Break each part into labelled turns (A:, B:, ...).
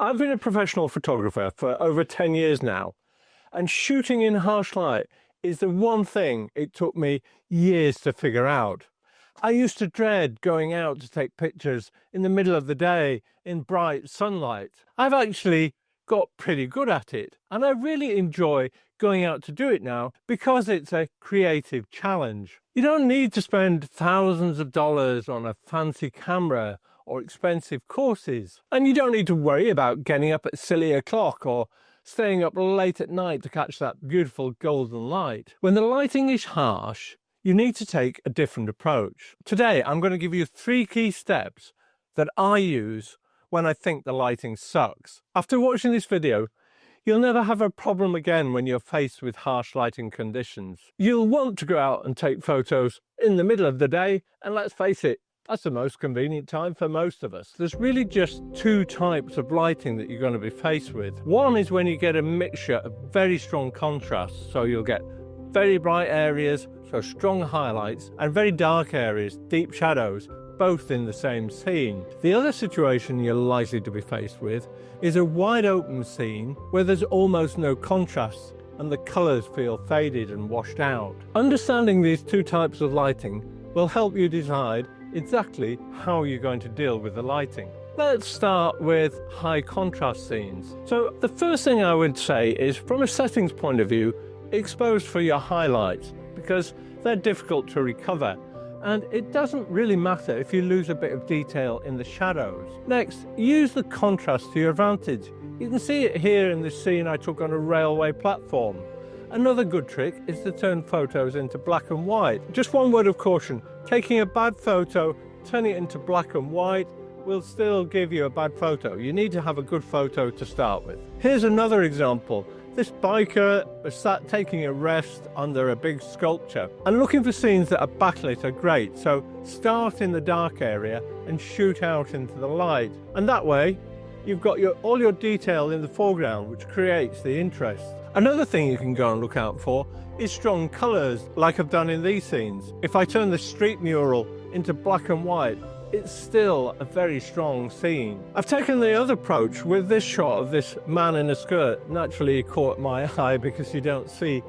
A: I've been a professional photographer for over 10 years now, and shooting in harsh light is the one thing it took me years to figure out. I used to dread going out to take pictures in the middle of the day in bright sunlight. I've actually got pretty good at it, and I really enjoy going out to do it now because it's a creative challenge. You don't need to spend thousands of dollars on a fancy camera or expensive courses, and you don't need to worry about getting up at silly o'clock or staying up late at night to catch that beautiful golden light. When the lighting is harsh, you need to take a different approach. Today, I'm going to give you 3 key steps that I use when I think the lighting sucks. After watching this video, you'll never have a problem again when you're faced with harsh lighting conditions. You'll want to go out and take photos in the middle of the day, and let's face it, that's the most convenient time for most of us. There's really just 2 types of lighting that you're going to be faced with. One is when you get a mixture of very strong contrast, so you'll get very bright areas, so strong highlights, and very dark areas, deep shadows, both in the same scene. The other situation you're likely to be faced with is a wide open scene where there's almost no contrast and the colours feel faded and washed out. Understanding these 2 types of lighting will help you decide exactly how you're going to deal with the lighting. Let's start with high contrast scenes. So the first thing I would say is, from a settings point of view, expose for your highlights, because they're difficult to recover, and it doesn't really matter if you lose a bit of detail in the shadows. Next, use the contrast to your advantage. You can see it here in this scene I took on a railway platform. Another good trick is to turn photos into black and white. Just one word of caution: taking a bad photo, turning it into black and white will still give you a bad photo. You need to have a good photo to start with. Here's another example. This biker was sat taking a rest under a big sculpture, and looking for scenes that are backlit are great, so start in the dark area and shoot out into the light. And that way, you've got all your detail in the foreground, which creates the interest. Another thing you can go and look out for is strong colours, like I've done in these scenes. If I turn the street mural into black and white, it's still a very strong scene. I've taken the other approach with this shot of this man in a skirt. Naturally, it caught my eye because you don't see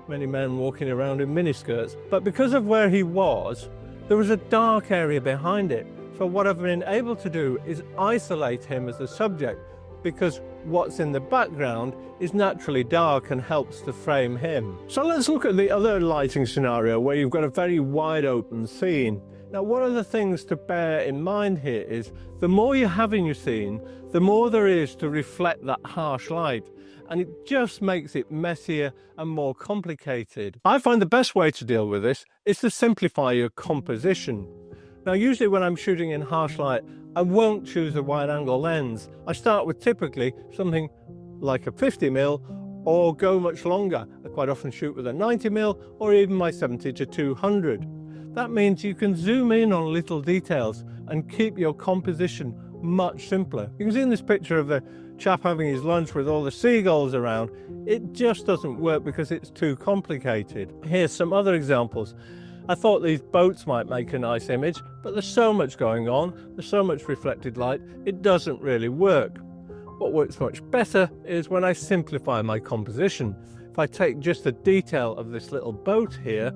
A: many men walking around in miniskirts. But because of where he was, there was a dark area behind it. So what I've been able to do is isolate him as a subject, because what's in the background is naturally dark and helps to frame him. So let's look at the other lighting scenario where you've got a very wide open scene. Now, one of the things to bear in mind here is the more you have in your scene, the more there is to reflect that harsh light, and it just makes it messier and more complicated. I find the best way to deal with this is to simplify your composition. Now, usually when I'm shooting in harsh light, I won't choose a wide angle lens. I start with typically something like a 50mm or go much longer. I quite often shoot with a 90mm or even my 70-200. That means you can zoom in on little details and keep your composition much simpler. You can see in this picture of the chap having his lunch with all the seagulls around, it just doesn't work because it's too complicated. Here's some other examples. I thought these boats might make a nice image, but there's so much going on, there's so much reflected light, it doesn't really work. What works much better is when I simplify my composition. If I take just the detail of this little boat here,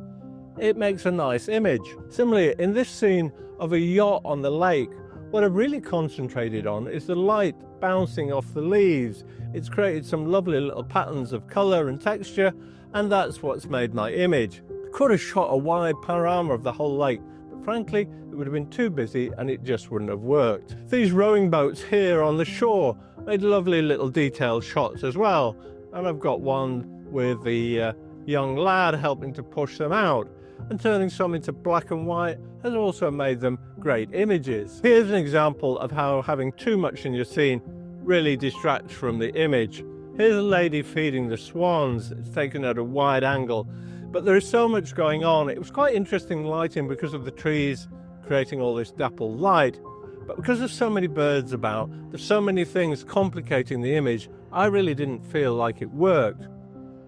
A: it makes a nice image. Similarly, in this scene of a yacht on the lake, what I've really concentrated on is the light bouncing off the leaves. It's created some lovely little patterns of colour and texture, and that's what's made my image. I could have shot a wide panorama of the whole lake, but frankly, it would have been too busy and it just wouldn't have worked. These rowing boats here on the shore made lovely little detailed shots as well, and I've got one with the young lad helping to push them out, and turning some into black and white has also made them great images. Here's an example of how having too much in your scene really distracts from the image. Here's a lady feeding the swans. It's taken at a wide angle, but there is so much going on. It was quite interesting lighting because of the trees creating all this dappled light, but because there's so many birds about, there's so many things complicating the image, I really didn't feel like it worked.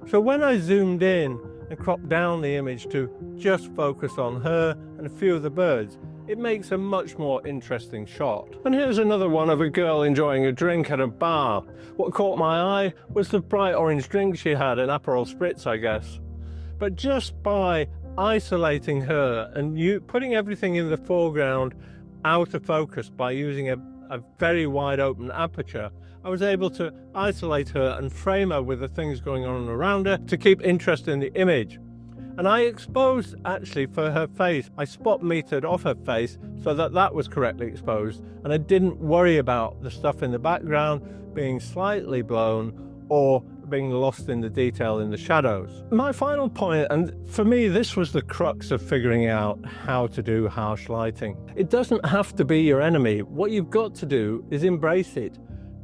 A: So when I zoomed in and cropped down the image to just focus on her and a few of the birds, it makes a much more interesting shot. And here's another one of a girl enjoying a drink at a bar. What caught my eye was the bright orange drink she had, an Aperol Spritz, I guess. But just by isolating her and putting everything in the foreground out of focus by using a very wide open aperture, I was able to isolate her and frame her with the things going on around her to keep interest in the image. And I exposed, actually, for her face, I spot metered off her face so that was correctly exposed, and I didn't worry about the stuff in the background being slightly blown or being lost in the detail in the shadows. My final point, and for me this was the crux of figuring out how to do harsh lighting. It doesn't have to be your enemy. What you've got to do is embrace it.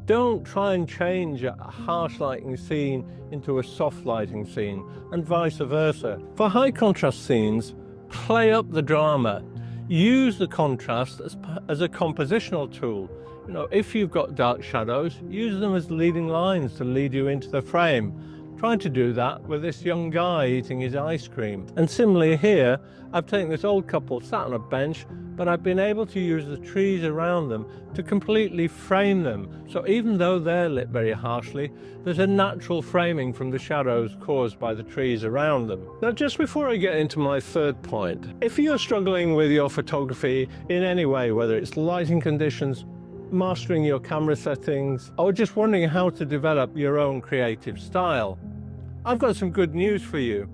A: Don't try and change a harsh lighting scene into a soft lighting scene, and vice versa. For high contrast scenes, play up the drama. Use the contrast as a compositional tool. You know, if you've got dark shadows, use them as leading lines to lead you into the frame. Trying to do that with this young guy eating his ice cream. And similarly here, I've taken this old couple sat on a bench, but I've been able to use the trees around them to completely frame them. So even though they're lit very harshly, there's a natural framing from the shadows caused by the trees around them. Now, just before I get into my third point, if you're struggling with your photography in any way, whether it's lighting conditions, mastering your camera settings, or just wondering how to develop your own creative style, I've got some good news for you.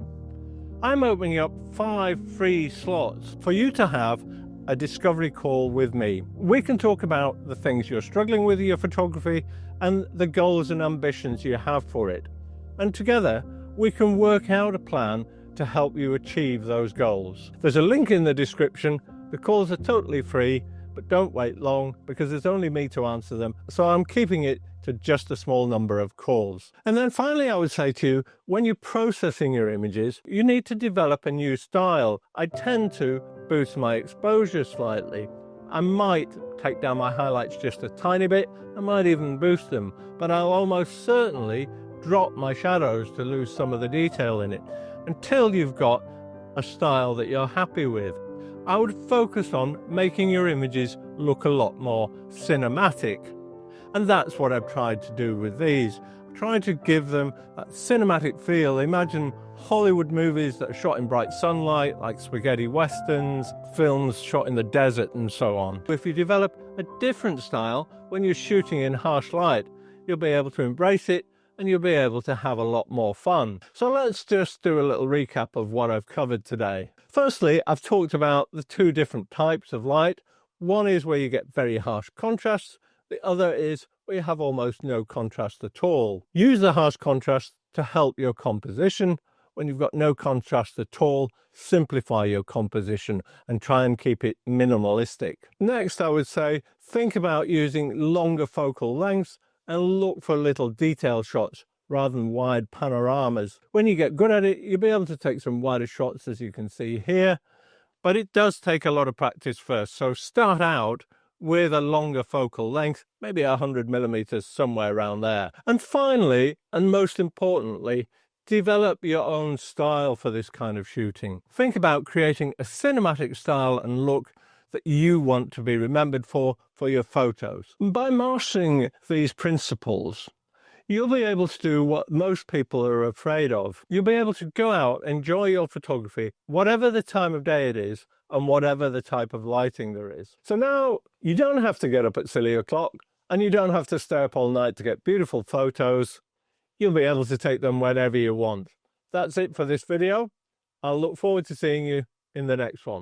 A: I'm opening up 5 free slots for you to have a discovery call with me. We can talk about the things you're struggling with in your photography and the goals and ambitions you have for it. And together, we can work out a plan to help you achieve those goals. There's a link in the description. The calls are totally free, but don't wait long because there's only me to answer them. So I'm keeping it to just a small number of calls. And then finally, I would say to you, when you're processing your images, you need to develop a new style. I tend to boost my exposure slightly. I might take down my highlights just a tiny bit. I might even boost them, but I'll almost certainly drop my shadows to lose some of the detail in it until you've got a style that you're happy with. I would focus on making your images look a lot more cinematic. And that's what I've tried to do with these. I'm trying to give them that cinematic feel. Imagine Hollywood movies that are shot in bright sunlight, like spaghetti westerns, films shot in the desert, and so on. If you develop a different style when you're shooting in harsh light, you'll be able to embrace it and you'll be able to have a lot more fun. So let's just do a little recap of what I've covered today. Firstly, I've talked about the 2 different types of light. One is where you get very harsh contrasts. The other is where you have almost no contrast at all. Use the harsh contrast to help your composition. When you've got no contrast at all, simplify your composition and try and keep it minimalistic. Next, I would say, think about using longer focal lengths and look for little detail shots rather than wide panoramas. When you get good at it, you'll be able to take some wider shots, as you can see here, but it does take a lot of practice first. So start out with a longer focal length, maybe 100 millimeters, somewhere around there. And finally, and most importantly, develop your own style for this kind of shooting. Think about creating a cinematic style and look that you want to be remembered for your photos. By mastering these principles, you'll be able to do what most people are afraid of. You'll be able to go out, enjoy your photography, whatever the time of day it is, and whatever the type of lighting there is. So now you don't have to get up at silly o'clock, and you don't have to stay up all night to get beautiful photos. You'll be able to take them whenever you want. That's it for this video. I'll look forward to seeing you in the next one.